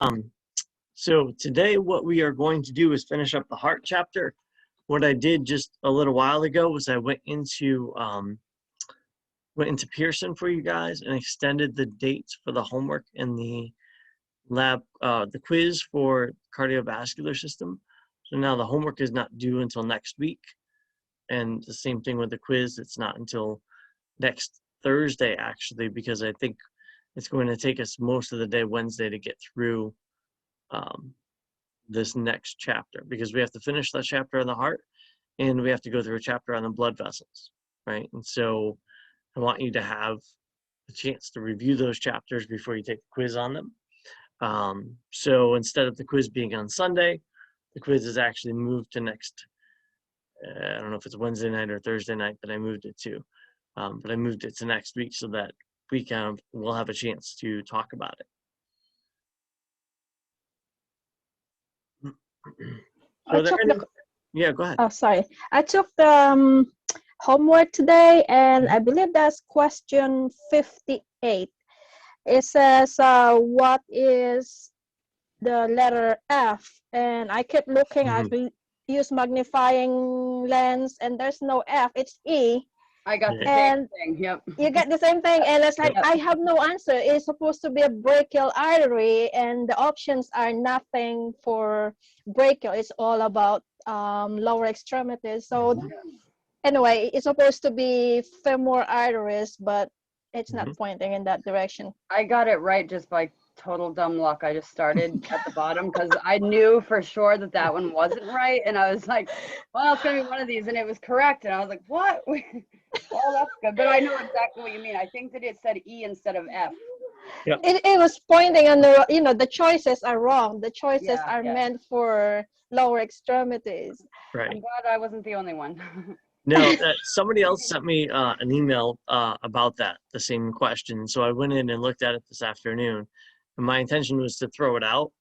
Um, so today what we are going to do is finish up the heart chapter. What I did just a little while ago was I went into Pearson for you guys and extended the dates for the homework and the lab, the quiz for cardiovascular system. So now the homework is not due until next week. And the same thing with the quiz, it's not until next Thursday actually, because I think it's going to take us most of the day Wednesday to get through this next chapter, because we have to finish that chapter on the heart and we have to go through a chapter on the blood vessels, right? And so I want you to have a chance to review those chapters before you take the quiz on them. So instead of the quiz being on Sunday, the quiz is actually moved to next, I don't know if it's Wednesday night or Thursday night that I moved it to, but I moved it to next week so that we we'll have a chance to talk about it. So yeah, go ahead. Oh, sorry. I took the homework today, and I believe that's question 58. It says, what is the letter F? And I kept looking, I use magnifying lens, and there's no F, it's E. I got the same thing, yep. You get the same thing, and it's like, I have no answer. It's supposed to be a brachial artery, and the options are nothing for brachial. It's all about lower extremities. So anyway, it's supposed to be femoral arteries, but it's not pointing in that direction. I got it right just by total dumb luck. I just started at the bottom because I knew for sure that that one wasn't right, and I was like, well, it's gonna be one of these, and it was correct, and I was like, what? Oh, that's good. But I know exactly what you mean. I think that it said E instead of F. Yep. It was pointing on the, the choices are wrong. The choices are meant for lower extremities. Right. I'm glad I wasn't the only one. No, somebody else sent me an email about that, the same question. So I went in and looked at it this afternoon. And my intention was to throw it out,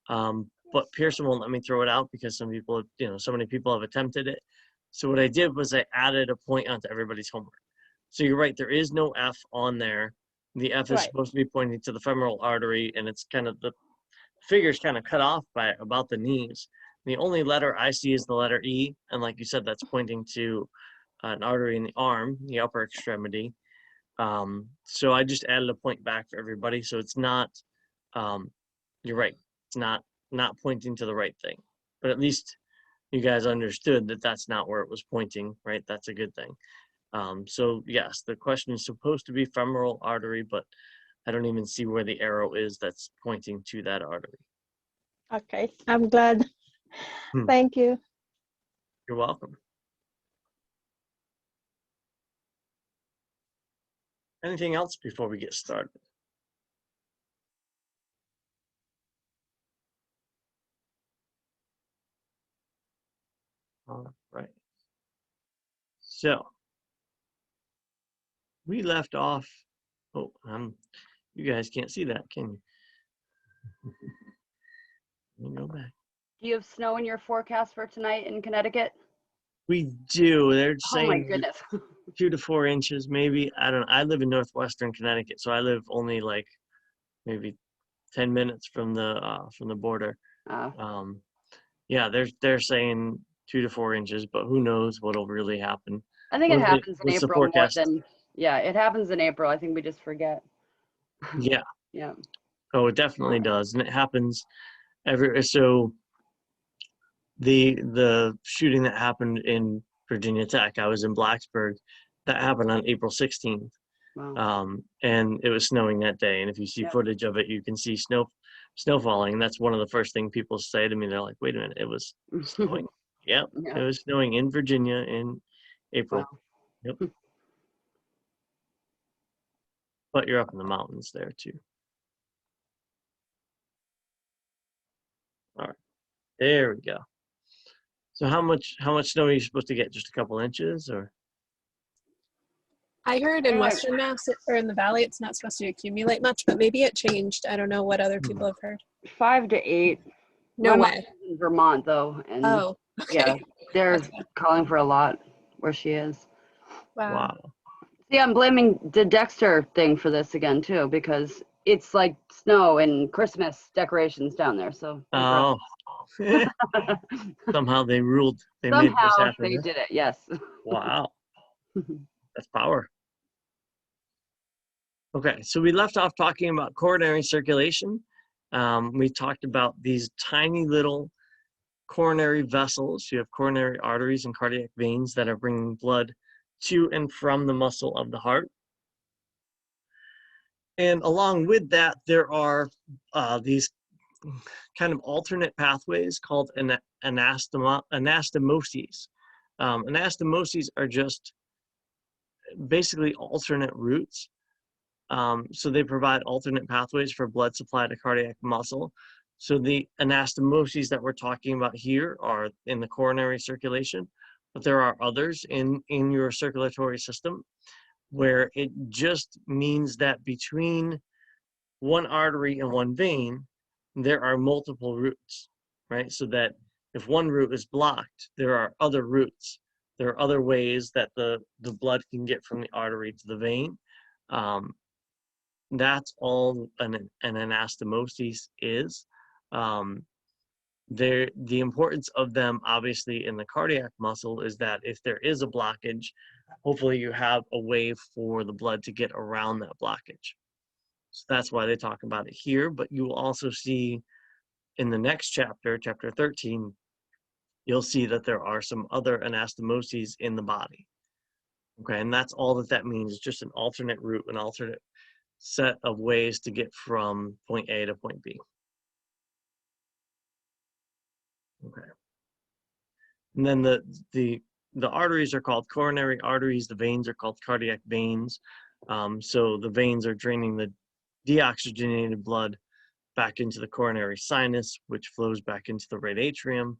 but Pearson won't let me throw it out because some people, so many people have attempted it. So what I did was I added a point onto everybody's homework. So you're right, there is no F on there. The F is supposed to be pointing to the femoral artery, and it's kind of, the figure's kind of cut off by about the knees. The only letter I see is the letter E, and like you said, that's pointing to an artery in the arm, the upper extremity. So I just added a point back for everybody, so it's not, you're right, it's not pointing to the right thing. But at least you guys understood that that's not where it was pointing, right? That's a good thing. So yes, the question is supposed to be femoral artery, but I don't even see where the arrow is that's pointing to that artery. Okay, I'm glad. Thank you. You're welcome. Anything else before we get started? All right. So we left off. Oh, you guys can't see that, can you? Let me go back. Do you have snow in your forecast for tonight in Connecticut? We do. They're saying, oh my goodness. 2 to 4 inches, maybe. I don't know. I live in northwestern Connecticut, so I live only like maybe 10 minutes from the border. Yeah, they're saying 2 to 4 inches, but who knows what'll really happen. I think it happens in April more than, it happens in April. I think we just forget. Yeah. Yeah. Oh, it definitely does. And it happens so the shooting that happened in Virginia Tech, I was in Blacksburg, that happened on April 16th. Wow. And it was snowing that day. And if you see footage of it, you can see snow falling. And that's one of the first things people say to me. They're like, wait a minute, it was snowing. Yep, it was snowing in Virginia in April. Wow. Yep. But you're up in the mountains there too. All right, there we go. So how much snow are you supposed to get? Just a couple inches, or? I heard in Western Mass or in the Valley, it's not supposed to accumulate much, but maybe it changed. I don't know what other people have heard. 5 to 8. No My way. mom's in Vermont though, and okay. they're calling for a lot where she is. Wow. See, I'm blaming the Dexter thing for this again too, because it's like snow and Christmas decorations down there. So Oh, somehow they ruled. They made this somehow happen. they huh? did it. Yes. Wow, that's power. Okay, so we left off talking about coronary circulation. We talked about these tiny little coronary vessels. You have coronary arteries and cardiac veins that are bringing blood to and from the muscle of the heart. And along with that, there are these kind of alternate pathways called anastomoses. Anastomoses are just basically alternate routes. So they provide alternate pathways for blood supply to cardiac muscle. So the anastomoses that we're talking about here are in the coronary circulation, but there are others in your circulatory system where it just means that between one artery and one vein, there are multiple routes, right? So that if one route is blocked, there are other routes. There are other ways that the blood can get from the artery to the vein. That's all an anastomosis is. The importance of them, obviously, in the cardiac muscle is that if there is a blockage, hopefully you have a way for the blood to get around that blockage. So that's why they talk about it here, but you will also see in the next chapter, chapter 13, you'll see that there are some other anastomoses in the body. Okay, and that's all that means, just an alternate route, an alternate set of ways to get from point A to point B. Okay. And then the arteries are called coronary arteries, the veins are called cardiac veins. So the veins are draining the deoxygenated blood back into the coronary sinus, which flows back into the right atrium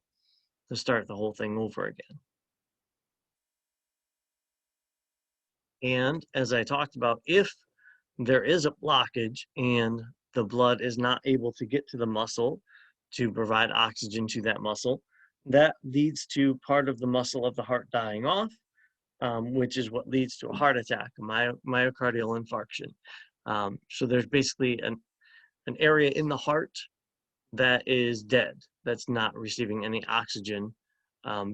to start the whole thing over again. And as I talked about, if there is a blockage and the blood is not able to get to the muscle to provide oxygen to that muscle, that leads to part of the muscle of the heart dying off, which is what leads to a heart attack, a myocardial infarction. So there's basically an area in the heart that is dead, that's not receiving any oxygen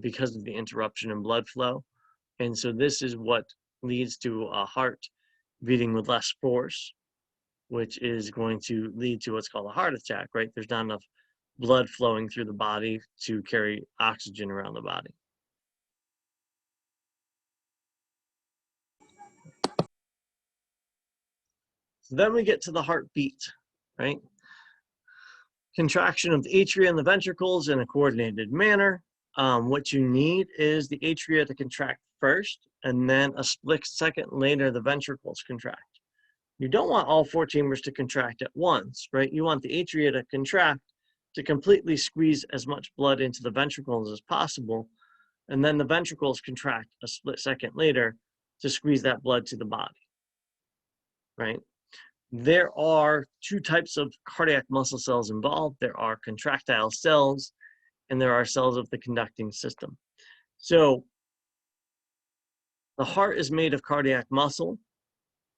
because of the interruption in blood flow. And so this is what leads to a heart beating with less force, which is going to lead to what's called a heart attack, right? There's not enough blood flowing through the body to carry oxygen around the body. So then we get to the heartbeat, right? Contraction of the atria and the ventricles in a coordinated manner. What you need is the atria to contract first, and then a split second later, the ventricles contract. You don't want all four chambers to contract at once, right? You want the atria to contract to completely squeeze as much blood into the ventricles as possible, and then the ventricles contract a split second later to squeeze that blood to the body, right? There are two types of cardiac muscle cells involved. There are contractile cells, and there are cells of the conducting system. So the heart is made of cardiac muscle.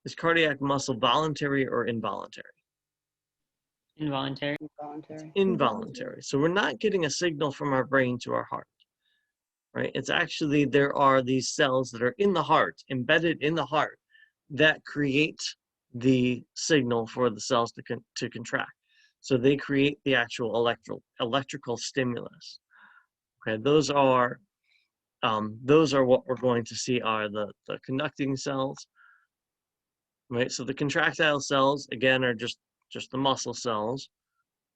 Is cardiac muscle voluntary or involuntary? Involuntary. Involuntary. Involuntary. So we're not getting a signal from our brain to our heart, right? It's actually, there are these cells that are in the heart, embedded in the heart, that create the signal for the cells to contract. So they create the actual electrical stimulus. Okay, those are what we're going to see are the conducting cells, right? So the contractile cells, again, are just the muscle cells,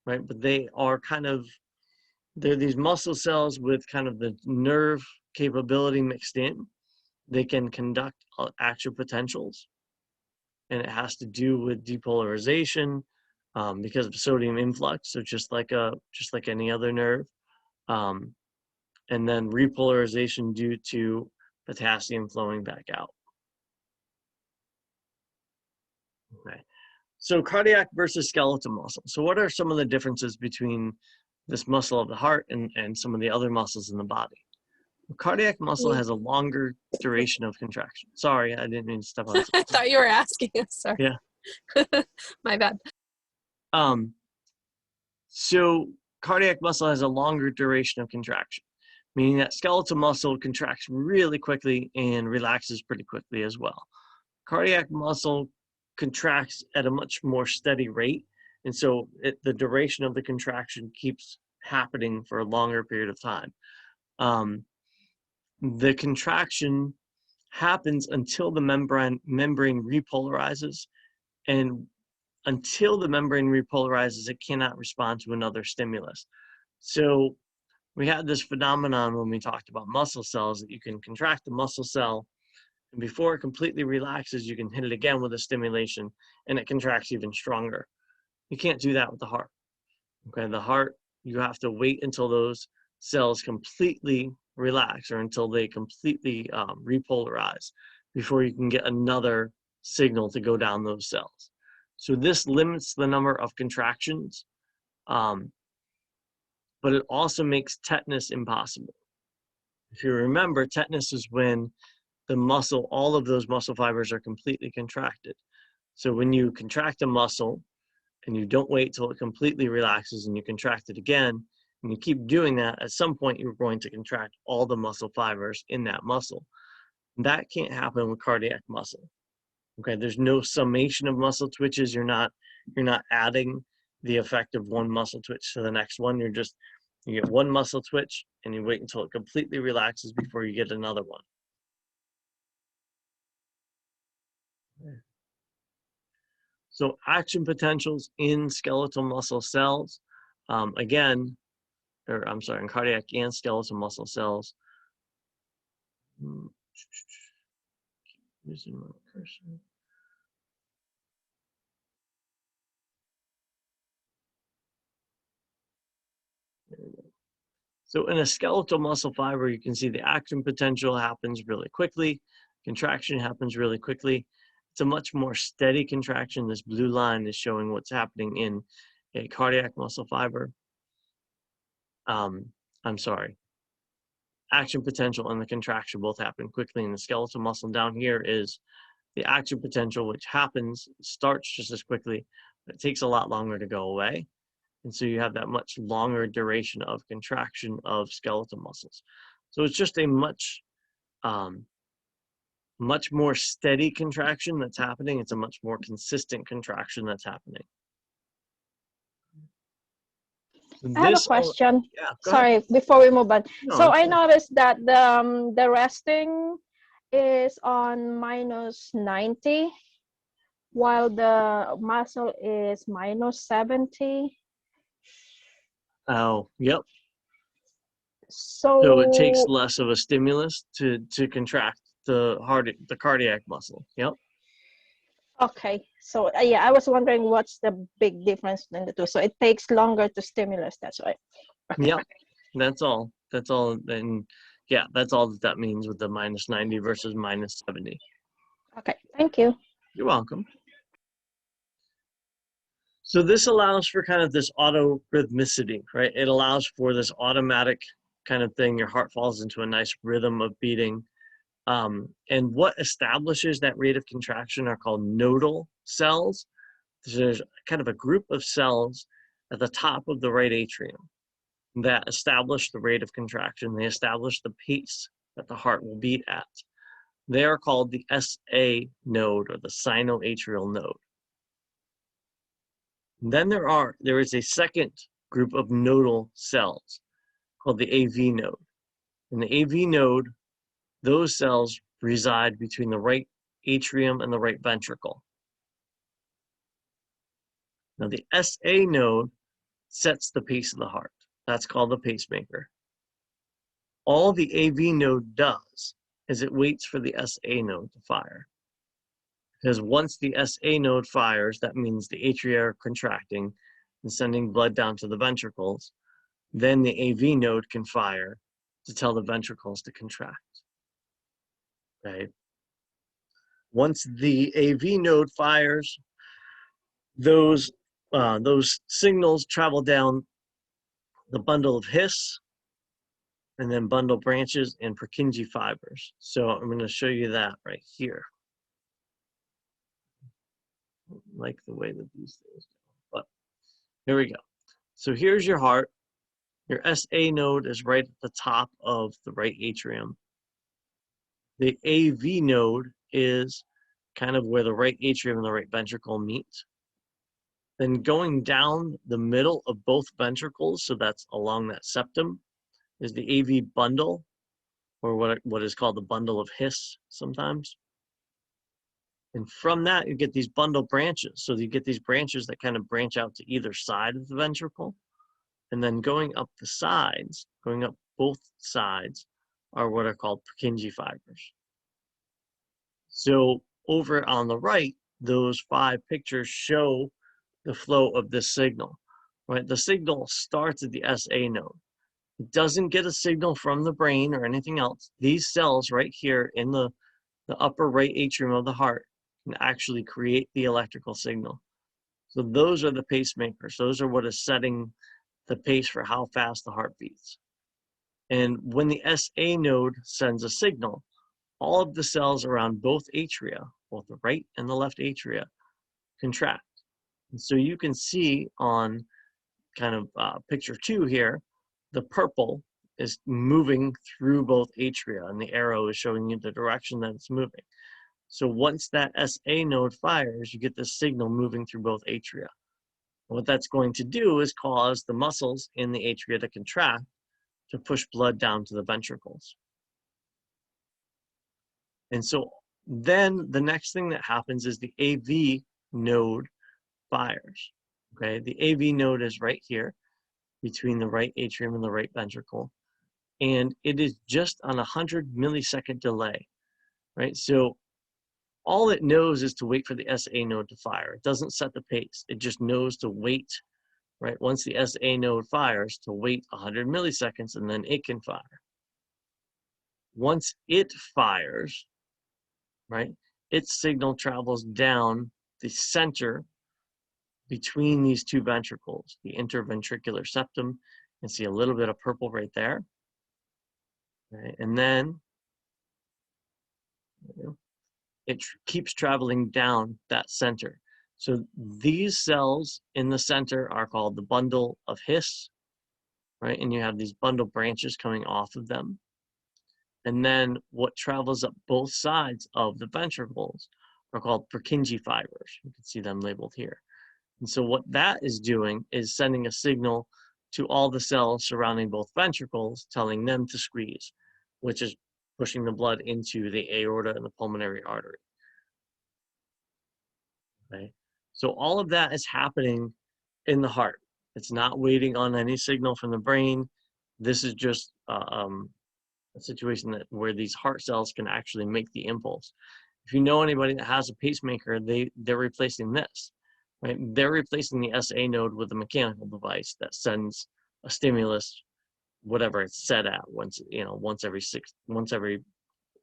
right? But they are they're these muscle cells with kind of the nerve capability mixed in. They can conduct actual potentials, and it has to do with depolarization because of sodium influx, so just like any other nerve, and then repolarization due to potassium flowing back out. Okay, so cardiac versus skeletal muscle. So what are some of the differences between this muscle of the heart and some of the other muscles in the body? The cardiac muscle has a longer duration of contraction. Sorry, I didn't mean to step on. I thought you were asking us. Sorry. Yeah. My bad. So cardiac muscle has a longer duration of contraction, meaning that skeletal muscle contracts really quickly and relaxes pretty quickly as well. Cardiac muscle contracts at a much more steady rate, and so the duration of the contraction keeps happening for a longer period of time. The contraction happens until the membrane repolarizes, and until the membrane repolarizes, it cannot respond to another stimulus. So we had this phenomenon when we talked about muscle cells, that you can contract the muscle cell, and before it completely relaxes, you can hit it again with a stimulation, and it contracts even stronger. You can't do that with the heart. Okay, the heart, you have to wait until those cells completely relax, or until they completely repolarize, before you can get another signal to go down those cells. So this limits the number of contractions, but it also makes tetanus impossible. If you remember, tetanus is when the muscle, all of those muscle fibers are completely contracted. So when you contract a muscle and you don't wait till it completely relaxes and you contract it again, and you keep doing that, at some point you're going to contract all the muscle fibers in that muscle. That can't happen with cardiac muscle. Okay, there's no summation of muscle twitches. You're not adding the effect of one muscle twitch to the next one. You get one muscle twitch and you wait until it completely relaxes before you get another one. So action potentials in skeletal muscle cells, in cardiac and skeletal muscle cells. Using my cursor. There we go. So in a skeletal muscle fiber, you can see the action potential happens really quickly. Contraction happens really quickly. It's a much more steady contraction. This blue line is showing what's happening in a cardiac muscle fiber. Action potential and the contraction both happen quickly in the skeletal muscle. Down here is the action potential, which starts just as quickly, but it takes a lot longer to go away. And so you have that much longer duration of contraction of skeletal muscles. So it's just a much more steady contraction that's happening. It's a much more consistent contraction that's happening. I have a question. Yeah, sorry, before we move on. No, so I noticed that the resting is on -90, while the muscle is -70. Oh, yep. So So it takes less of a stimulus to contract the cardiac muscle. Yep. Okay, so yeah, I was wondering what's the big difference between the two. So it takes longer to stimulus, that's right. Yep, that's all. And yeah, that's all that means with the -90 versus -70. Okay, thank you. You're welcome. So this allows for kind of this auto-rhythmicity, right? It allows for this automatic kind of thing. Your heart falls into a nice rhythm of beating. And what establishes that rate of contraction are called nodal cells. There's kind of a group of cells at the top of the right atrium that establish the rate of contraction. They establish the pace that the heart will beat at. They are called the SA node, or the sinoatrial node. Then there is a second group of nodal cells called the AV node. In the AV node, those cells reside between the right atrium and the right ventricle. Now the SA node sets the pace of the heart. That's called the pacemaker. All the AV node does is it waits for the SA node to fire. Because once the SA node fires, that means the atria are contracting and sending blood down to the ventricles. Then the AV node can fire to tell the ventricles to contract. Right? Once the AV node fires, those signals travel down the bundle of His, and then bundle branches and Purkinje fibers. So I'm going to show you that right here. I like the way that these things go, but Here we go. So here's your heart. Your SA node is right at the top of the right atrium. The AV node is kind of where the right atrium and the right ventricle meet. Then going down the middle of both ventricles, so that's along that septum, is the AV bundle, or what is called the bundle of His sometimes. And from that, you get these bundle branches. So you get these branches that kind of branch out to either side of the ventricle. And then going up the sides, going up both sides, are what are called Purkinje fibers. So over on the right, those 5 pictures show the flow of this signal, right? The signal starts at the SA node. It doesn't get a signal from the brain or anything else. These cells right here in the upper right atrium of the heart can actually create the electrical signal. So those are the pacemakers. Those are what is setting the pace for how fast the heart beats. And when the SA node sends a signal, all of the cells around both atria, both the right and the left atria, contract. And so you can see on kind of picture 2 here, the purple is moving through both atria, and the arrow is showing you the direction that it's moving. So once that SA node fires, you get this signal moving through both atria. What that's going to do is cause the muscles in the atria to contract to push blood down to the ventricles. And so then the next thing that happens is the AV node fires. Okay, the AV node is right here between the right atrium and the right ventricle. And it is just on 100 millisecond delay, right? So all it knows is to wait for the SA node to fire. It doesn't set the pace. It just knows to wait, right? Once the SA node fires, to wait 100 milliseconds, and then it can fire. Once it fires, right, its signal travels down the center between these 2 ventricles, the interventricular septum. You can see a little bit of purple right there. Right? And then it keeps traveling down that center. So these cells in the center are called the bundle of His, right? And you have these bundle branches coming off of them. And then what travels up both sides of the ventricles are called Purkinje fibers. You can see them labeled here. And so what that is doing is sending a signal to all the cells surrounding both ventricles, telling them to squeeze, which is pushing the blood into the aorta and the pulmonary artery. Okay? So all of that is happening in the heart. It's not waiting on any signal from the brain. This is just a situation where these heart cells can actually make the impulse. If you know anybody that has a pacemaker, they're replacing this. Right? They're replacing the SA node with a mechanical device that sends a stimulus, whatever it's set at, once every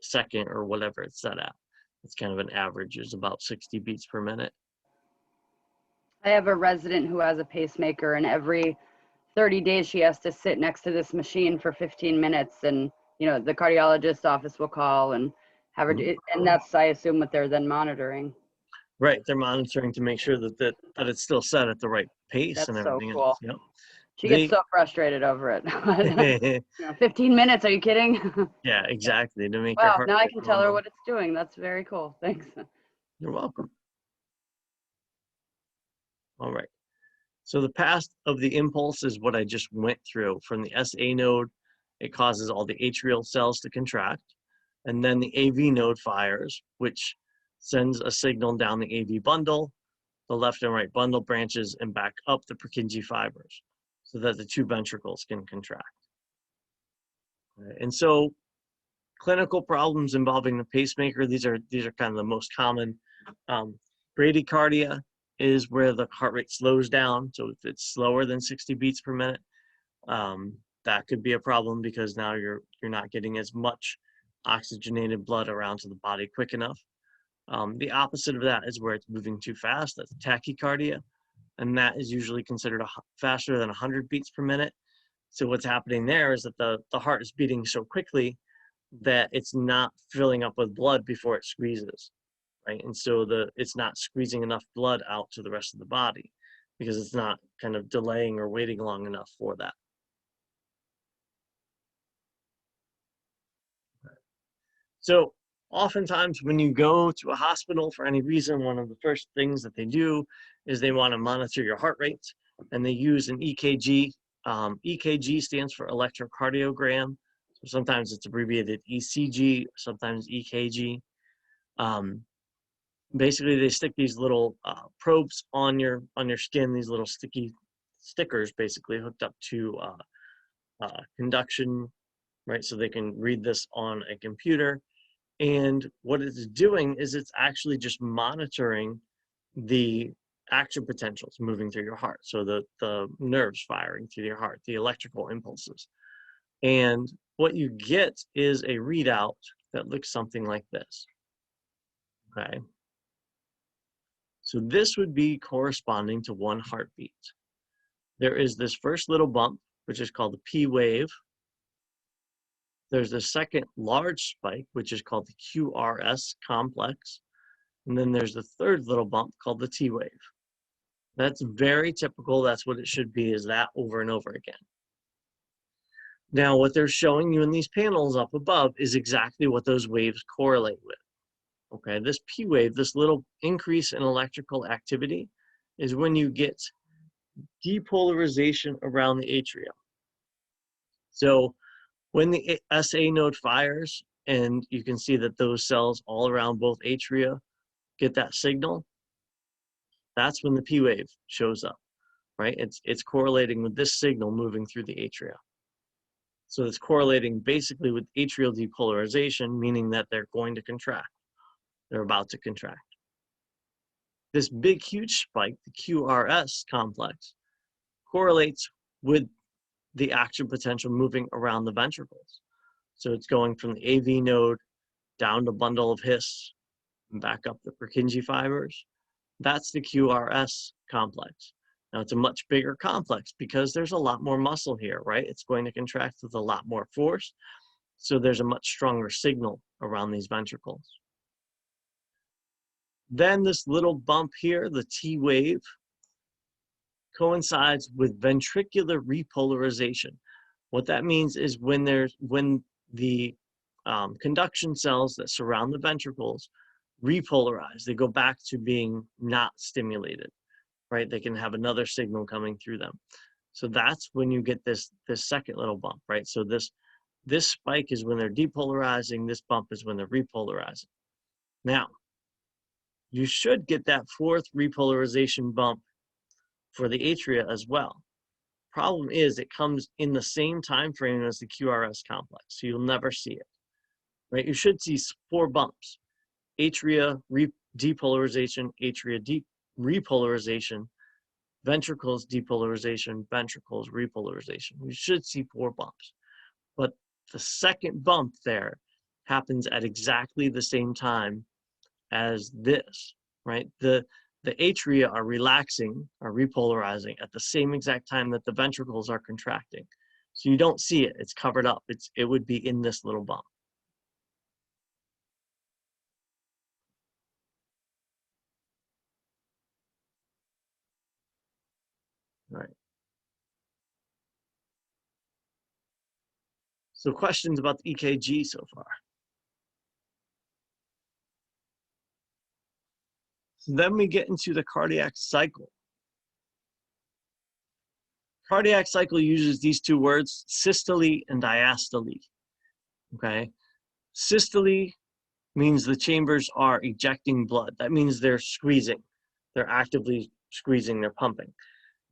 second or whatever it's set at. It's kind of an average, is about 60 beats per minute. I have a resident who has a pacemaker, and every 30 days she has to sit next to this machine for 15 minutes, and the cardiologist's office will call and have her do, and that's, I assume, what they're then monitoring. Right, they're monitoring to make sure that it's still set at the right pace. That's and so everything cool. else. Yep. She gets so frustrated over it. 15 minutes, are you kidding? Yeah, exactly. To make her Wow, heart now I rate can tell her normal. what it's doing. That's very cool. Thanks. You're welcome. All right. So the path of the impulse is what I just went through. From the SA node, it causes all the atrial cells to contract. And then the AV node fires, which sends a signal down the AV bundle, the left and right bundle branches, and back up the Purkinje fibers so that the 2 ventricles can contract. Right. And so clinical problems involving the pacemaker, these are kind of the most common. Bradycardia is where the heart rate slows down. So if it's slower than 60 beats per minute, that could be a problem because now you're not getting as much oxygenated blood around to the body quick enough. The opposite of that is where it's moving too fast. That's tachycardia, and that is usually considered faster than 100 beats per minute. So what's happening there is that the heart is beating so quickly that it's not filling up with blood before it squeezes, right? And so it's not squeezing enough blood out to the rest of the body. because it's not kind of delaying or waiting long enough for that. So oftentimes when you go to a hospital for any reason, one of the first things that they do is they want to monitor your heart rate, and they use an EKG. EKG stands for electrocardiogram. So sometimes it's abbreviated ECG, sometimes EKG. Basically, they stick these little probes on your skin, these little sticky stickers, basically hooked up to conduction, right? So they can read this on a computer. And what it's doing is it's actually just monitoring the action potentials moving through your heart. So the nerves firing through your heart, the electrical impulses. And what you get is a readout that looks something like this. Okay. So this would be corresponding to 1 heartbeat. There is this first little bump, which is called the P wave. There's the second large spike, which is called the QRS complex. And then there's the third little bump called the T wave. That's very typical. That's what it should be, is that over and over again. Now, what they're showing you in these panels up above is exactly what those waves correlate with. Okay, this P wave, this little increase in electrical activity, is when you get depolarization around the atria. So when the SA node fires, and you can see that those cells all around both atria get that signal, that's when the P wave shows up, right? It's correlating with this signal moving through the atria. So it's correlating basically with atrial depolarization, meaning that they're going to contract. They're about to contract. This big, huge spike, the QRS complex, correlates with the action potential moving around the ventricles. So it's going from the AV node down to bundle of His and back up the Purkinje fibers. That's the QRS complex. Now it's a much bigger complex because there's a lot more muscle here, right? It's going to contract with a lot more force. So there's a much stronger signal around these ventricles. Then this little bump here, the T wave, coincides with ventricular repolarization. What that means is when the conduction cells that surround the ventricles repolarize, they go back to being not stimulated, right? They can have another signal coming through them. So that's when you get this second little bump, right? So this spike is when they're depolarizing, this bump is when they're repolarizing. Now, you should get that fourth repolarization bump for the atria as well. Problem is, it comes in the same time frame as the QRS complex, so you'll never see it, right? You should see 4 bumps: atria depolarization, atria repolarization, ventricles depolarization, ventricles repolarization. You should see 4 bumps, but the second bump there happens at exactly the same time as this, right? The atria are relaxing, are repolarizing at the same exact time that the ventricles are contracting. So you don't see it, it's covered up. It would be in this little bump. All right. So questions about the EKG so far? So then we get into the cardiac cycle. Cardiac cycle uses these 2 words, systole and diastole. Okay, systole means the chambers are ejecting blood. That means they're squeezing. They're actively squeezing, they're pumping.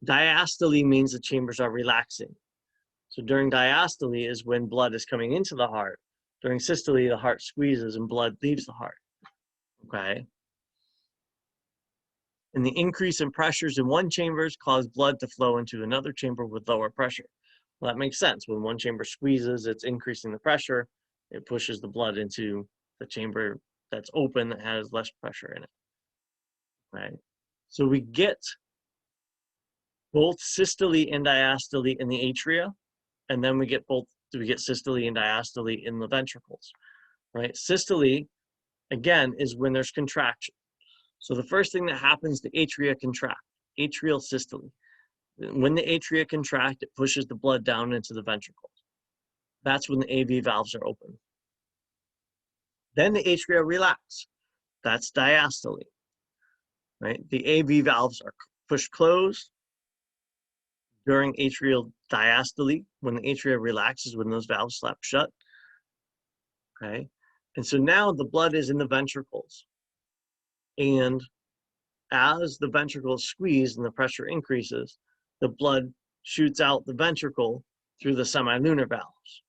Diastole means the chambers are relaxing. So during diastole is when blood is coming into the heart. During systole, the heart squeezes and blood leaves the heart. Okay. And the increase in pressures in one chamber cause blood to flow into another chamber with lower pressure. Well, that makes sense. When one chamber squeezes, it's increasing the pressure. It pushes the blood into the chamber that's open that has less pressure in it. Right? So we get both systole and diastole in the atria, and then we get systole and diastole in the ventricles. Right? Systole, again, is when there's contraction. So the first thing that happens, the atria contract. atrial systole. When the atria contract, it pushes the blood down into the ventricles. That's when the AV valves are open. Then the atria relax. That's diastole, right? The AV valves are pushed closed during atrial diastole. When the atria relaxes, when those valves slap shut, okay? And so now the blood is in the ventricles. And as the ventricles squeeze and the pressure increases, the blood shoots out the ventricle through the semilunar valves.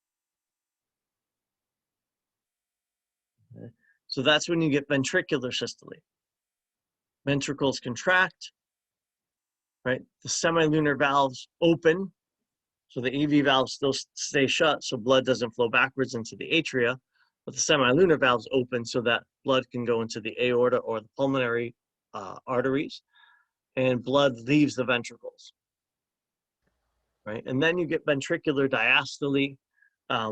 Okay. So that's when you get ventricular systole. Ventricles contract, right? The semilunar valves open, so the AV valves still stay shut, so blood doesn't flow backwards into the atria, but the semilunar valves open so that blood can go into the aorta or the pulmonary arteries, and blood leaves the ventricles, right? And then you get ventricular diastole,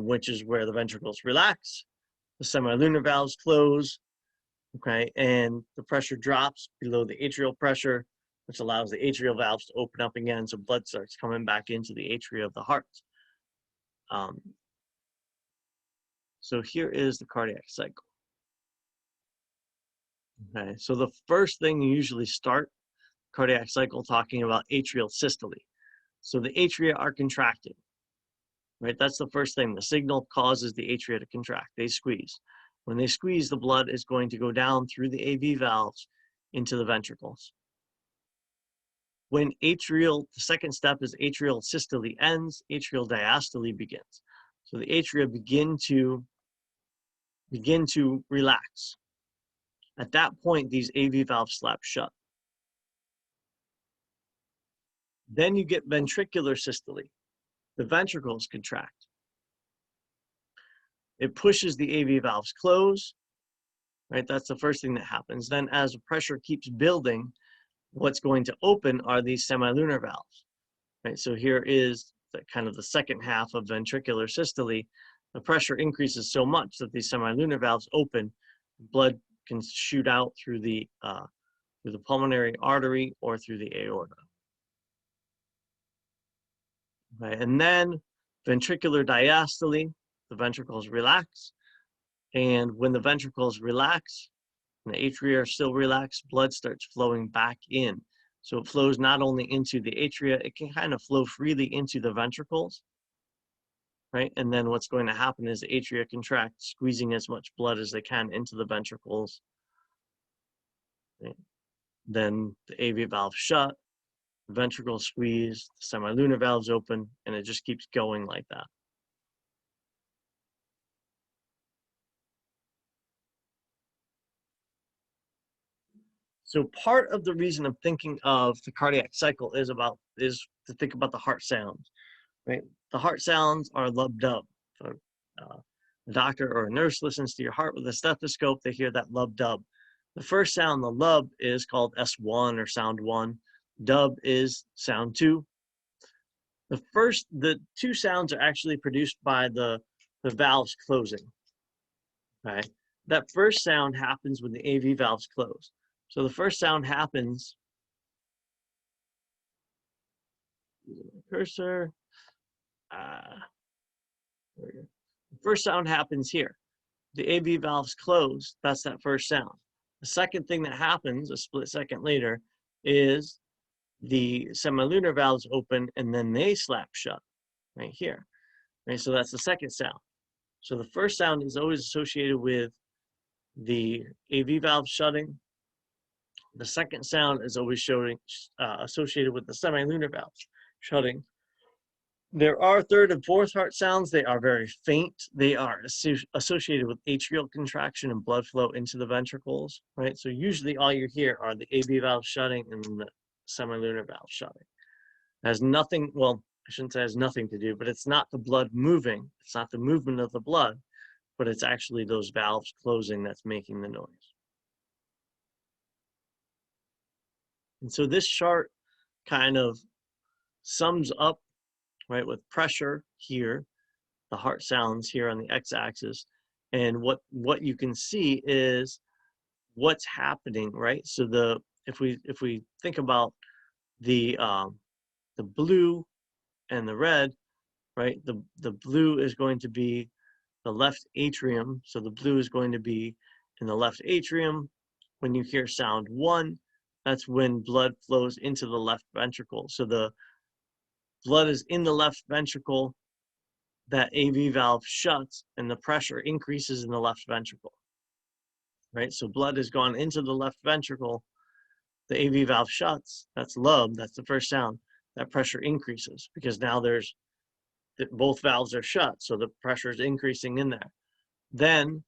which is where the ventricles relax, the semilunar valves close, okay, and the pressure drops below the atrial pressure, which allows the atrial valves to open up again, so blood starts coming back into the atria of the heart. So here is the cardiac cycle. Okay, so the first thing you usually start cardiac cycle talking about atrial systole. So the atria are contracted, right? That's the first thing. The signal causes the atria to contract. They squeeze. When they squeeze, the blood is going to go down through the AV valves into the ventricles. When the second step is atrial systole ends, atrial diastole begins. So the atria begin to relax. At that point, these AV valves slap shut. Then you get ventricular systole. The ventricles contract. It pushes the AV valves close, right? That's the first thing that happens. Then as the pressure keeps building, what's going to open are these semilunar valves, right? So here is kind of the second half of ventricular systole. The pressure increases so much that these semilunar valves open, blood can shoot out through the pulmonary artery or through the aorta. Okay, and then ventricular diastole, the ventricles relax, and when the ventricles relax, and the atria are still relaxed, blood starts flowing back in. So it flows not only into the atria, it can kind of flow freely into the ventricles, right? And then what's going to happen is the atria contract, squeezing as much blood as they can into the ventricles. Right? Then the AV valve shut, the ventricles squeeze, the semilunar valves open, and it just keeps going like that. So part of the reason I'm thinking of the cardiac cycle is to think about the heart sounds, right? The heart sounds are lub-dub. So, a doctor or a nurse listens to your heart with a stethoscope, they hear that lub-dub. The first sound, the lub, is called S1 or sound 1. Dub is sound 2. The two sounds are actually produced by the valves closing, right? That first sound happens when the AV valves close. So the first sound happens, cursor, there we go. The first sound happens here. The AV valves close, that's that first sound. The second thing that happens, a split second later, is the semilunar valves open and then they slap shut, right here. Right, so that's the second sound. So the first sound is always associated with the AV valve shutting. The second sound is always associated with the semilunar valves shutting. There are third and fourth heart sounds. They are very faint. They are associated with atrial contraction and blood flow into the ventricles, right? So usually all you hear are the AV valve shutting and the semilunar valve shutting. It has nothing, well, I shouldn't say it has nothing to do, but it's not the blood moving. It's not the movement of the blood, but it's actually those valves closing that's making the noise. And so this chart kind of sums up, right, with pressure here, the heart sounds here on the x-axis, and what you can see is what's happening, right? So if we think about the blue and the red, right? The blue is going to be the left atrium. So the blue is going to be in the left atrium. When you hear sound 1, that's when blood flows into the left ventricle. So the blood is in the left ventricle, that AV valve shuts, and the pressure increases in the left ventricle, right? So blood has gone into the left ventricle, the AV valve shuts, that's lub, that's the first sound. That pressure increases because now both valves are shut, so the pressure is increasing in there. Then,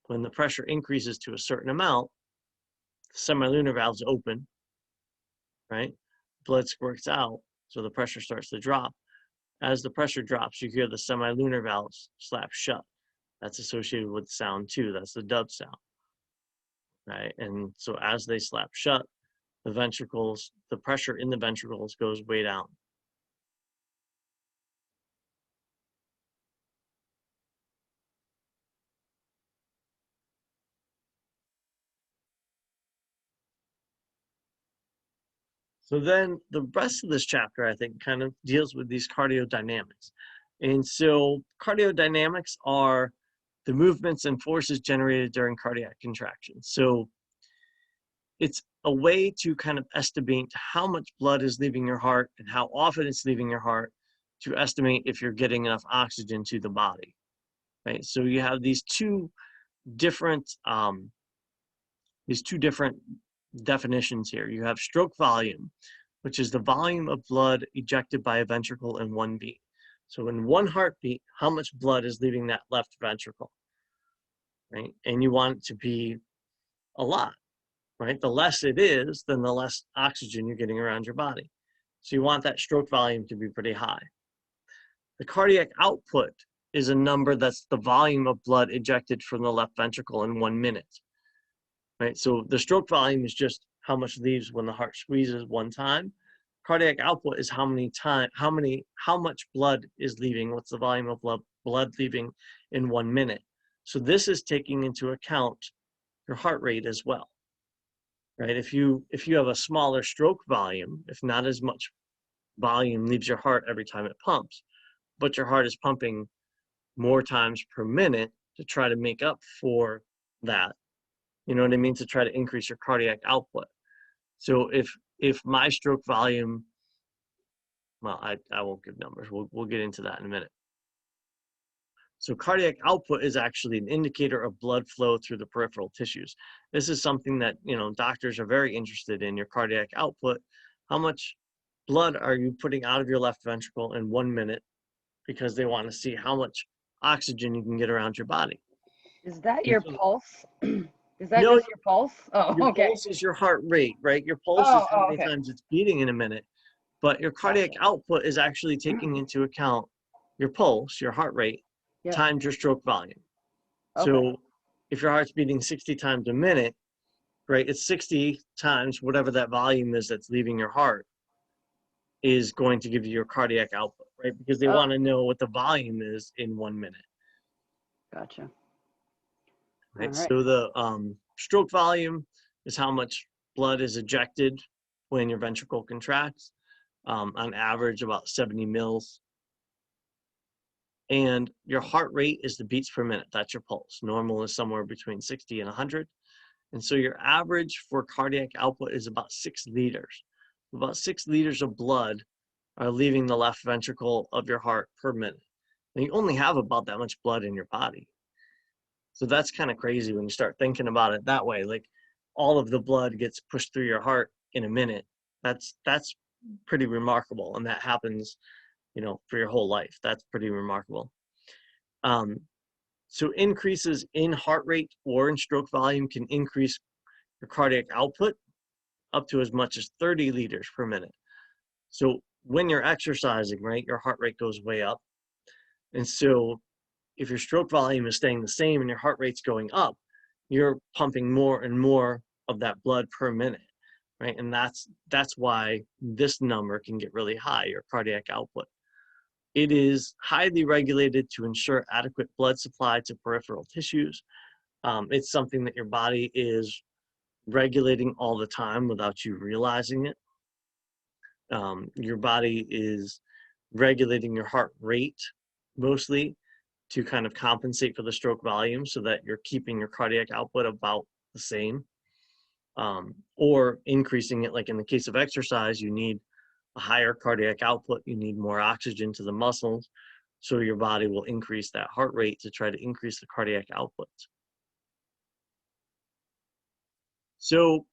when the pressure increases to a certain amount, the semilunar valves open, right? Blood squirts out, so the pressure starts to drop. As the pressure drops, you hear the semilunar valves slap shut. That's associated with sound 2. That's the dub sound, right? And so as they slap shut, the ventricles, the pressure in the ventricles goes way down. So then the rest of this chapter, I think, kind of deals with these cardiodynamics. And so cardiodynamics are the movements and forces generated during cardiac contraction. So it's a way to kind of estimate how much blood is leaving your heart and how often it's leaving your heart to estimate if you're getting enough oxygen to the body, right? So you have these two different definitions here. You have stroke volume, which is the volume of blood ejected by a ventricle in one beat. So in one heartbeat, how much blood is leaving that left ventricle, right? And you want it to be a lot, right? The less it is, then the less oxygen you're getting around your body. So you want that stroke volume to be pretty high. The cardiac output is a number that's the volume of blood ejected from the left ventricle in 1 minute, right? So the stroke volume is just how much leaves when the heart squeezes one time. Cardiac output is how much blood is leaving, what's the volume of blood leaving in 1 minute. So this is taking into account your heart rate as well, right? If you have a smaller stroke volume, if not as much volume leaves your heart every time it pumps, but your heart is pumping more times per minute to try to make up for that, you know what I mean, to try to increase your cardiac output. So if my stroke volume, well, I won't give numbers. We'll get into that in a minute. So cardiac output is actually an indicator of blood flow through the peripheral tissues. This is something that, you know, doctors are very interested in, your cardiac output. How much blood are you putting out of your left ventricle in 1 minute? Because they want to see how much oxygen you can get around your body. Is that your pulse? Is that No, just your pulse? Oh, your okay. pulse is your heart rate, right? Your pulse is how many okay. times it's beating in a minute. But your cardiac output is actually taking into account your pulse, your heart rate, Yep. times your stroke volume. Okay. So if your heart's beating 60 times a minute, right, it's 60 times whatever that volume is that's leaving your heart is going to give you your cardiac output, right? Because they want to know what the volume is in 1 minute. Gotcha. Right. All right. So the stroke volume is how much blood is ejected when your ventricle contracts, on average about 70 mils. And your heart rate is the beats per minute. That's your pulse. Normal is somewhere between 60 and 100. And so your average for cardiac output is about 6 liters. About 6 liters of blood are leaving the left ventricle of your heart per minute. And you only have about that much blood in your body. So that's kind of crazy when you start thinking about it that way. Like all of the blood gets pushed through your heart in a minute. That's pretty remarkable. And that happens, you know, for your whole life. That's pretty remarkable. So increases in heart rate or in stroke volume can increase your cardiac output up to as much as 30 liters per minute. So when you're exercising, right, your heart rate goes way up. And so if your stroke volume is staying the same and your heart rate's going up, you're pumping more and more of that blood per minute, right? And that's why this number can get really high, your cardiac output. It is highly regulated to ensure adequate blood supply to peripheral tissues. It's something that your body is regulating all the time without you realizing it. Your body is regulating your heart rate mostly to kind of compensate for the stroke volume so that you're keeping your cardiac output about the same, or increasing it. Like in the case of exercise, you need a higher cardiac output, you need more oxygen to the muscles, so your body will increase that heart rate to try to increase the cardiac output. So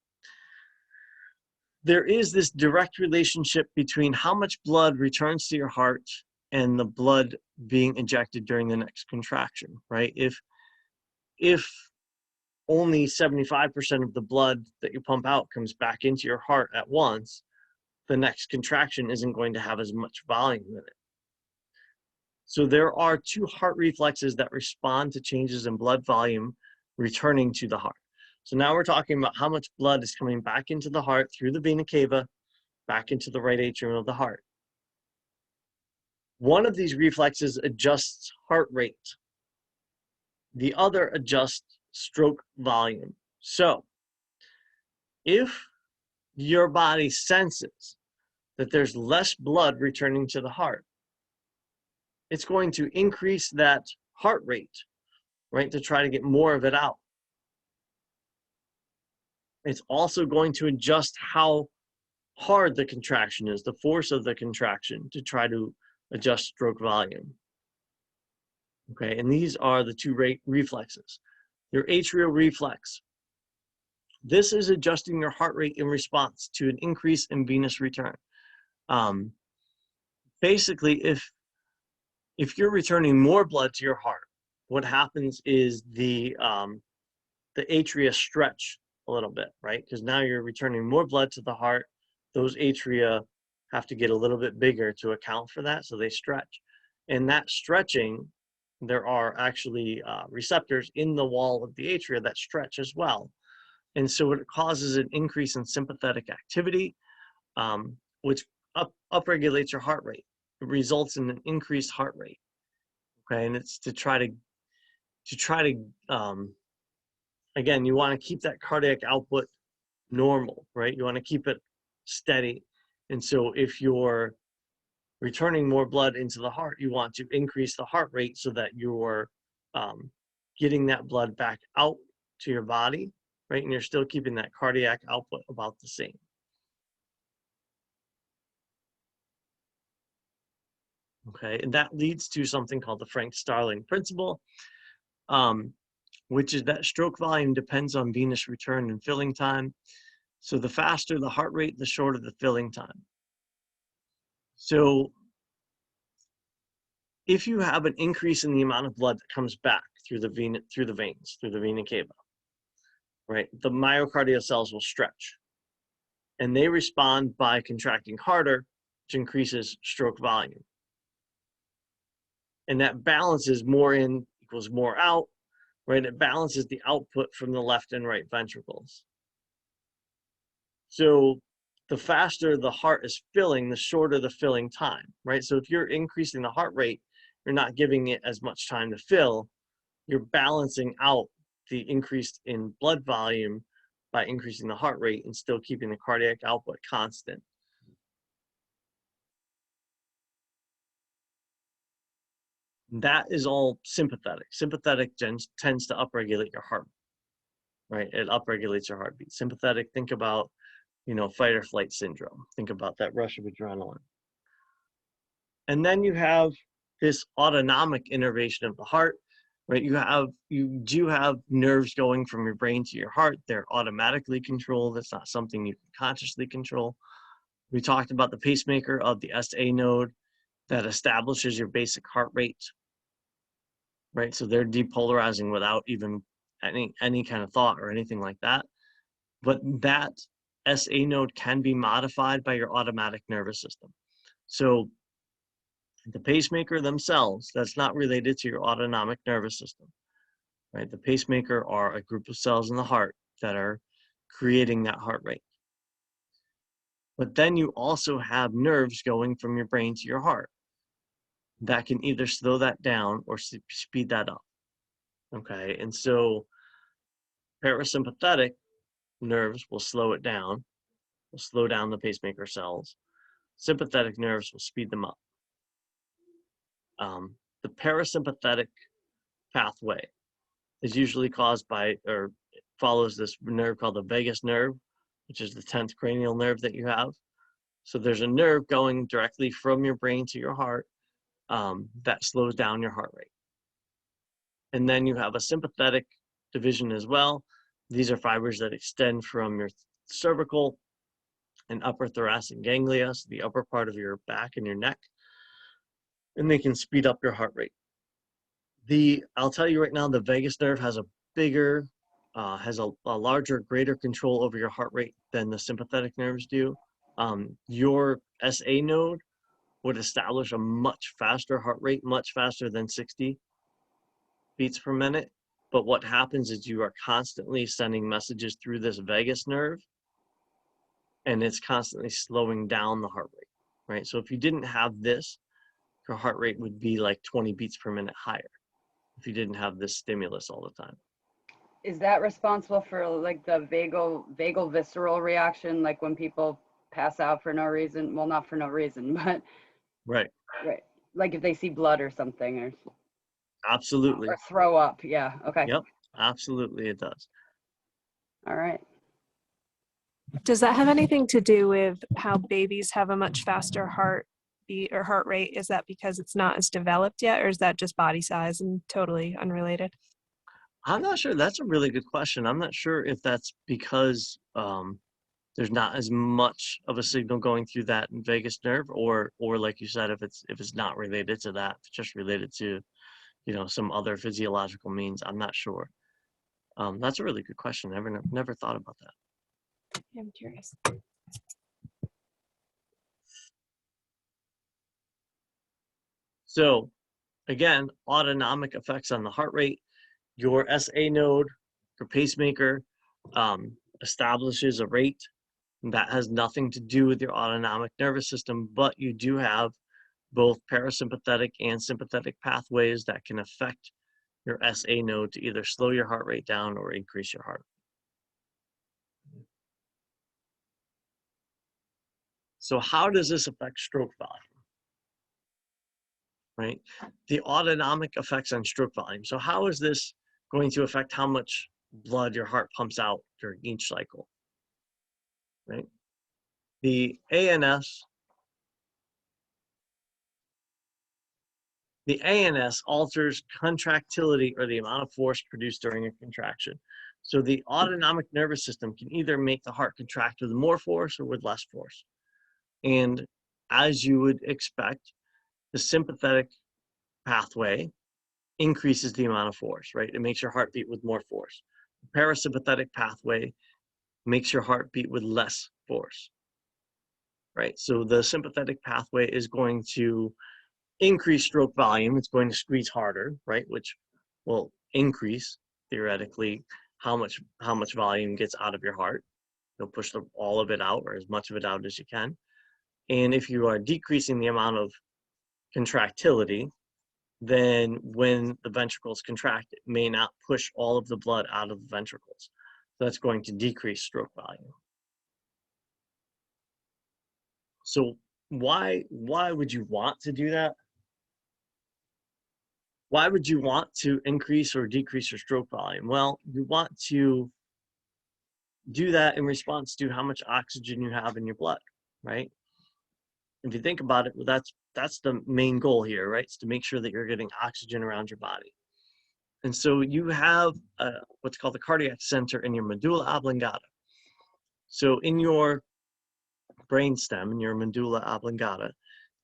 there is this direct relationship between how much blood returns to your heart and the blood being injected during the next contraction, right? If only 75% of the blood that you pump out comes back into your heart at once, the next contraction isn't going to have as much volume in it. So there are two heart reflexes that respond to changes in blood volume returning to the heart. So now we're talking about how much blood is coming back into the heart through the vena cava, back into the right atrium of the heart. One of these reflexes adjusts heart rate. The other adjusts stroke volume. So if your body senses that there's less blood returning to the heart, it's going to increase that heart rate, right, to try to get more of it out. It's also going to adjust how hard the contraction is, the force of the contraction, to try to adjust stroke volume. Okay, and these are the two reflexes. Your atrial reflex. This is adjusting your heart rate in response to an increase in venous return. Basically, if you're returning more blood to your heart, what happens is the atria stretch a little bit, right? Because now you're returning more blood to the heart. Those atria have to get a little bit bigger to account for that, so they stretch. And that stretching, there are actually receptors in the wall of the atria that stretch as well. And so it causes an increase in sympathetic activity, which upregulates your heart rate. It results in an increased heart rate. Okay, and it's to try to again, you want to keep that cardiac output normal, right? You want to keep it steady. And so if you're returning more blood into the heart, you want to increase the heart rate so that you're getting that blood back out to your body, right? And you're still keeping that cardiac output about the same. Okay, and that leads to something called the Frank-Starling principle, which is that stroke volume depends on venous return and filling time. So the faster the heart rate, the shorter the filling time. So if you have an increase in the amount of blood that comes back through the veins, through the vena cava, right, the myocardial cells will stretch. And they respond by contracting harder, which increases stroke volume. And that balances more in equals more out, right? It balances the output from the left and right ventricles. So the faster the heart is filling, the shorter the filling time, right? So if you're increasing the heart rate, you're not giving it as much time to fill. You're balancing out the increase in blood volume by increasing the heart rate and still keeping the cardiac output constant. That is all sympathetic. Sympathetic tends to upregulate your heart, right? It upregulates your heartbeat. Sympathetic, think about, fight or flight syndrome. Think about that rush of adrenaline. And then you have this autonomic innervation of the heart, right? You do have nerves going from your brain to your heart. They're automatically controlled. It's not something you can consciously control. We talked about the pacemaker of the SA node that establishes your basic heart rate, right? So they're depolarizing without even any kind of thought or anything like that. But that SA node can be modified by your automatic nervous system. So the pacemaker themselves, that's not related to your autonomic nervous system, right? The pacemaker are a group of cells in the heart that are creating that heart rate. But then you also have nerves going from your brain to your heart that can either slow that down or speed that up, okay? And so parasympathetic nerves will slow it down, will slow down the pacemaker cells. sympathetic nerves will speed them up. The parasympathetic pathway is usually caused by, or follows this nerve called the vagus nerve, which is the 10th cranial nerve that you have. So there's a nerve going directly from your brain to your heart that slows down your heart rate. And then you have a sympathetic division as well. These are fibers that extend from your cervical and upper thoracic ganglia, so the upper part of your back and your neck, and they can speed up your heart rate. I'll tell you right now, the vagus nerve has a bigger, has a larger, greater control over your heart rate than the sympathetic nerves do. Your SA node would establish a much faster heart rate, much faster than 60 beats per minute. But what happens is you are constantly sending messages through this vagus nerve, and it's constantly slowing down the heart rate, right? So if you didn't have this, your heart rate would be like 20 beats per minute higher if you didn't have this stimulus all the time. Is that responsible for like the vagal visceral reaction, like when people pass out for no reason? Well, not for no reason, but Right. Like if they see blood or something, or Absolutely. or throw up. Yeah. Okay. Yep. Absolutely, it does. All right. Does that have anything to do with how babies have a much faster heartbeat or heart rate? Is that because it's not as developed yet, or is that just body size and totally unrelated? I'm not sure. That's a really good question. I'm not sure if that's because there's not as much of a signal going through that vagus nerve, or like you said, if it's not related to that, if it's just related to, some other physiological means. I'm not sure. That's a really good question. Never thought about that. I'm curious. So again, autonomic effects on the heart rate. Your SA node, your pacemaker, establishes a rate. That has nothing to do with your autonomic nervous system, but you do have both parasympathetic and sympathetic pathways that can affect your SA node to either slow your heart rate down or increase your heart rate. So how does this affect stroke volume? Right? The autonomic effects on stroke volume. So how is this going to affect how much blood your heart pumps out during each cycle? Right? The ANS alters contractility, or the amount of force produced during a contraction. So the autonomic nervous system can either make the heart contract with more force or with less force. And as you would expect, the sympathetic pathway increases the amount of force, right? It makes your heart beat with more force. The parasympathetic pathway makes your heart beat with less force, right? So the sympathetic pathway is going to increase stroke volume. It's going to squeeze harder, right? Which will increase, theoretically, how much volume gets out of your heart. You'll push all of it out, or as much of it out as you can. And if you are decreasing the amount of contractility, then when the ventricles contract, it may not push all of the blood out of the ventricles. So that's going to decrease stroke volume. So why would you want to do that? Why would you want to increase or decrease your stroke volume? Well, you want to do that in response to how much oxygen you have in your blood, right? If you think about it, well, that's the main goal here, right? It's to make sure that you're getting oxygen around your body. And so you have what's called the cardiac center in your medulla oblongata. So in your brainstem, in your medulla oblongata,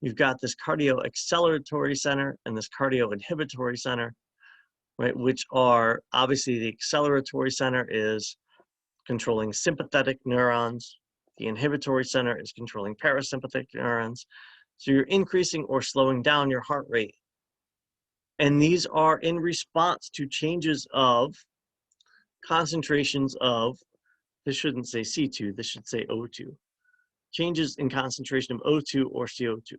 you've got this cardio-acceleratory center and this cardio-inhibitory center, right? Which are, obviously, the acceleratory center is controlling sympathetic neurons. The inhibitory center is controlling parasympathetic neurons. So you're increasing or slowing down your heart rate. And these are in response to changes of concentrations of, this shouldn't say C2, this should say O2. Changes in concentration of O2 or CO2.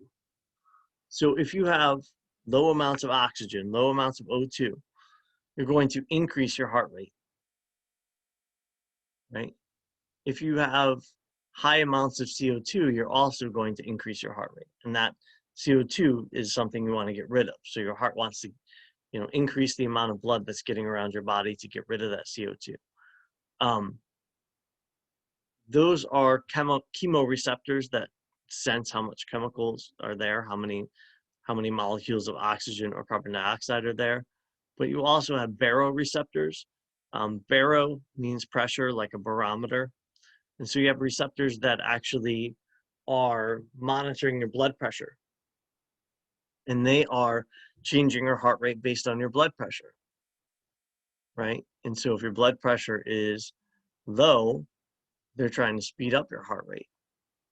So if you have low amounts of oxygen, low amounts of O2, you're going to increase your heart rate, right? If you have high amounts of CO2, you're also going to increase your heart rate. And that CO2 is something you want to get rid of. So your heart wants to, increase the amount of blood that's getting around your body to get rid of that CO2. Those are chemoreceptors that sense how much chemicals are there, how many molecules of oxygen or carbon dioxide are there. But you also have baroreceptors. Baro means pressure, like a barometer. And so you have receptors that actually are monitoring your blood pressure. And they are changing your heart rate based on your blood pressure, right? And so if your blood pressure is low, they're trying to speed up your heart rate,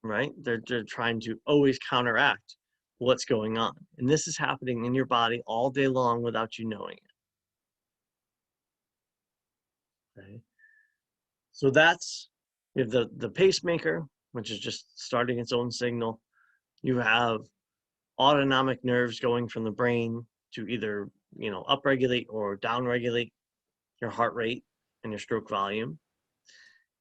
right? They're trying to always counteract what's going on. And this is happening in your body all day long without you knowing it. Okay. So that's, you have the pacemaker, which is just starting its own signal. You have autonomic nerves going from the brain to either, upregulate or downregulate your heart rate and your stroke volume.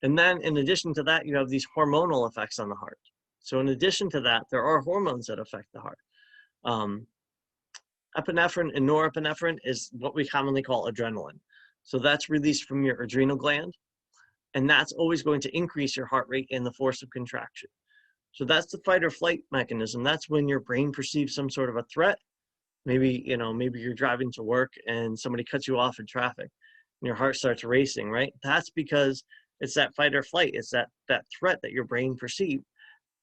And then in addition to that, you have these hormonal effects on the heart. So in addition to that, there are hormones that affect the heart. Epinephrine and norepinephrine is what we commonly call adrenaline. So that's released from your adrenal gland, and that's always going to increase your heart rate and the force of contraction. So that's the fight or flight mechanism. That's when your brain perceives some sort of a threat. Maybe you're driving to work and somebody cuts you off in traffic and your heart starts racing, right? That's because it's that fight or flight. It's that threat that your brain perceived.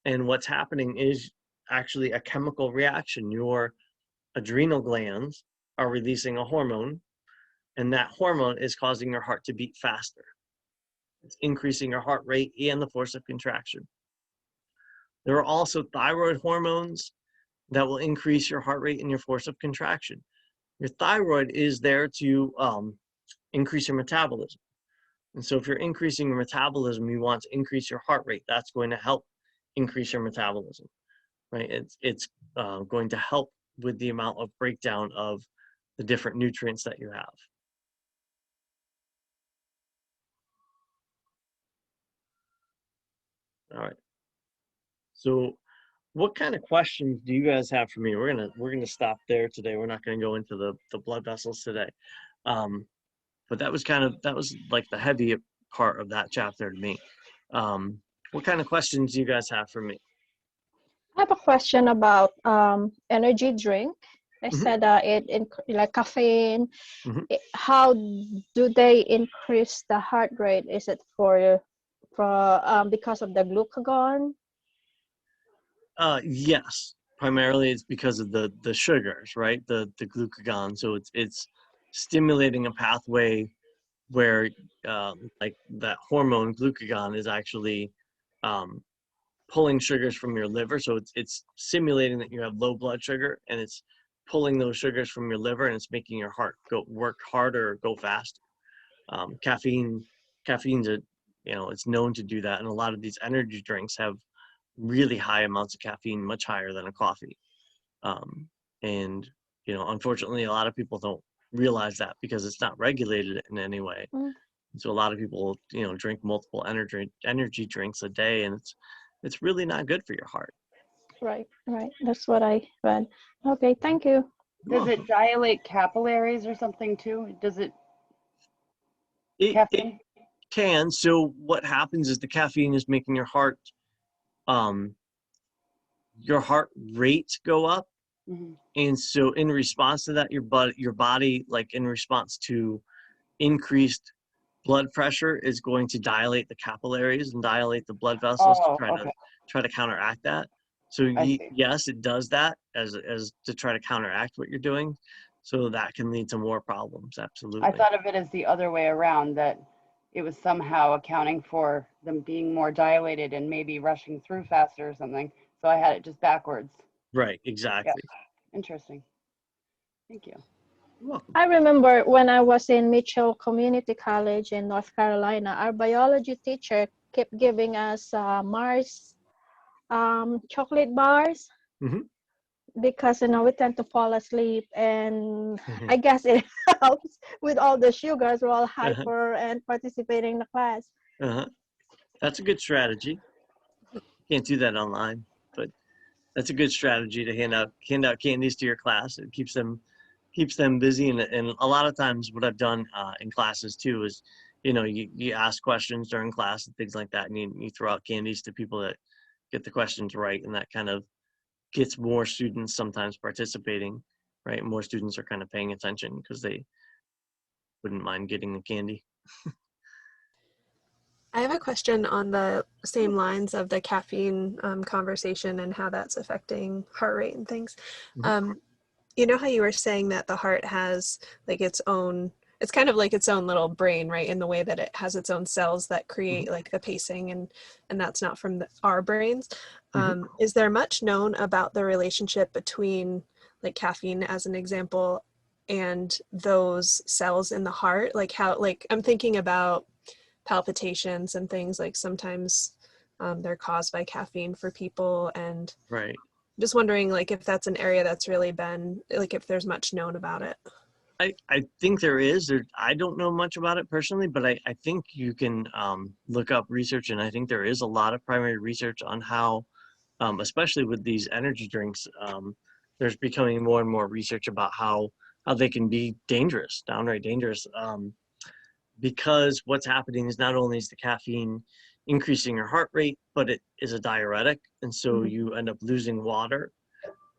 And what's happening is actually a chemical reaction. Your adrenal glands are releasing a hormone, and that hormone is causing your heart to beat faster. It's increasing your heart rate and the force of contraction. There are also thyroid hormones that will increase your heart rate and your force of contraction. Your thyroid is there to increase your metabolism. And so if you're increasing your metabolism, you want to increase your heart rate. That's going to help increase your metabolism, right? It's going to help with the amount of breakdown of the different nutrients that you have. All right. So what kind of questions do you guys have for me? We're gonna stop there today. We're not gonna go into the blood vessels today. But that was like the heavy part of that chapter to me. What kind of questions do you guys have for me? I have a question about energy drink. They said like caffeine. How do they increase the heart rate? Is it for because of the glucagon? Yes, primarily it's because of the sugars, right? The glucagon. So it's stimulating a pathway where like that hormone glucagon is actually pulling sugars from your liver. So it's simulating that you have low blood sugar, and it's pulling those sugars from your liver, and it's making your heart work harder or go faster. Caffeine's it's known to do that, and a lot of these energy drinks have really high amounts of caffeine, much higher than a coffee. And unfortunately, a lot of people don't realize that because it's not regulated in any way. So a lot of people drink multiple energy drinks a day, and it's really not good for your heart. Right. That's what I read. Okay, thank you. Does it dilate capillaries or something too? Does it? It can. So what happens is the caffeine is making your heart rate go up. And so in response to that, your body, like in response to increased blood pressure, is going to dilate the capillaries and dilate the blood vessels to try to counteract that. So yes, it does that as to try to counteract what you're doing. So that can lead to more problems. Absolutely. I thought of it as the other way around, that it was somehow accounting for them being more dilated and maybe rushing through faster or something. So I had it just backwards. Right, exactly. Yeah. Interesting. Thank you. You're welcome. I remember when I was in Mitchell Community College in North Carolina, our biology teacher kept giving us Mars chocolate bars because we tend to fall asleep, and I guess it helps with all the sugars. We're all hyper and participating in the class. That's a good strategy. can't do that online, but that's a good strategy to hand out candies to your class. It keeps them busy, and a lot of times what I've done in classes too is, you ask questions during class and things like that, and you throw out candies to people that get the questions right, and that kind of gets more students sometimes participating, right? More students are kind of paying attention because they wouldn't mind getting the candy. I have a question on the same lines of the caffeine conversation and how that's affecting heart rate and things. Mhm. You know how you were saying that the heart has like its own, it's kind of like its own little brain, right? In the way that it has its own cells that create like the pacing, and that's not from our brains. Is there much known about the relationship between like caffeine, as an example, and those cells in the heart? Like how, like I'm thinking about palpitations and things, like sometimes they're caused by caffeine for people, and Right. just wondering like if that's an area that's really been like if there's much known about it. I think there is. I don't know much about it personally, but I think you can look up research, and I think there is a lot of primary research on how, especially with these energy drinks, there's becoming more and more research about how they can be dangerous, downright dangerous, because what's happening is not only is the caffeine increasing your heart rate, but it is a diuretic, and so you end up losing water,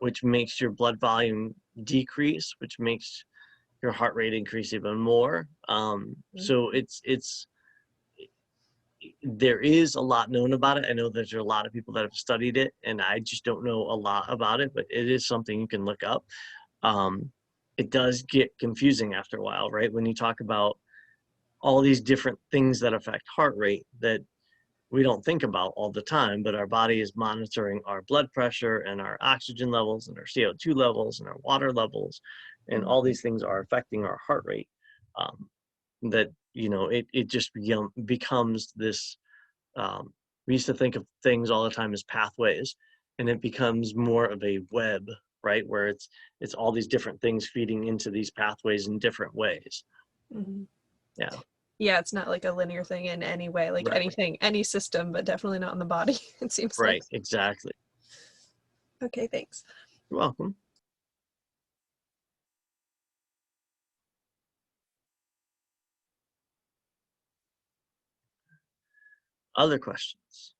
which makes your blood volume decrease, which makes your heart rate increase even more. So there is a lot known about it. I know there's a lot of people that have studied it, and I just don't know a lot about it, but it is something you can look up. It does get confusing after a while, right? When you talk about all these different things that affect heart rate that we don't think about all the time, but our body is monitoring our blood pressure and our oxygen levels and our CO2 levels and our water levels, and all these things are affecting our heart rate. That it just becomes this. We used to think of things all the time as pathways, and it becomes more of a web, right? Where it's all these different things feeding into these pathways in different ways. Mm-hmm. Yeah. Yeah, it's not like a linear thing in any way, like Right. anything, any system, but definitely not in the body, it seems like. Right. Exactly. Okay, thanks. You're welcome. Other questions?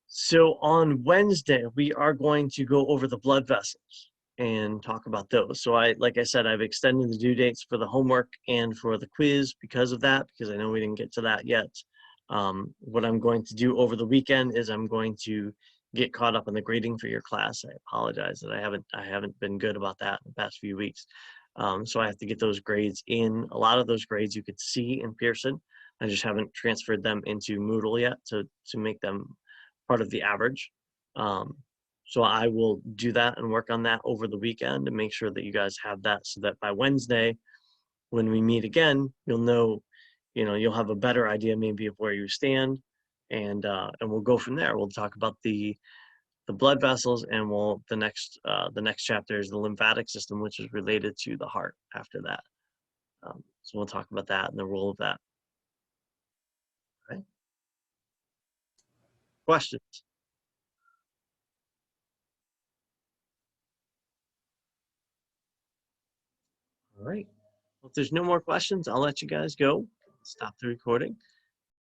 So on Wednesday, we are going to go over the blood vessels and talk about those. So like I said, I've extended the due dates for the homework and for the quiz because of that, because I know we didn't get to that yet. What I'm going to do over the weekend is I'm going to get caught up on the grading for your class. I apologize that I haven't been good about that in the past few weeks. So I have to get those grades in. A lot of those grades you could see in Pearson. I just haven't transferred them into Moodle yet to make them part of the average. So I will do that and work on that over the weekend and make sure that you guys have that, so that by Wednesday, when we meet again, you'll have a better idea maybe of where you stand, and we'll go from there. We'll talk about the blood vessels, and the next chapter is the lymphatic system, which is related to the heart after that. So we'll talk about that and the role of that. Okay. Questions? All right. Well, if there's no more questions, I'll let you guys go. Stop the recording.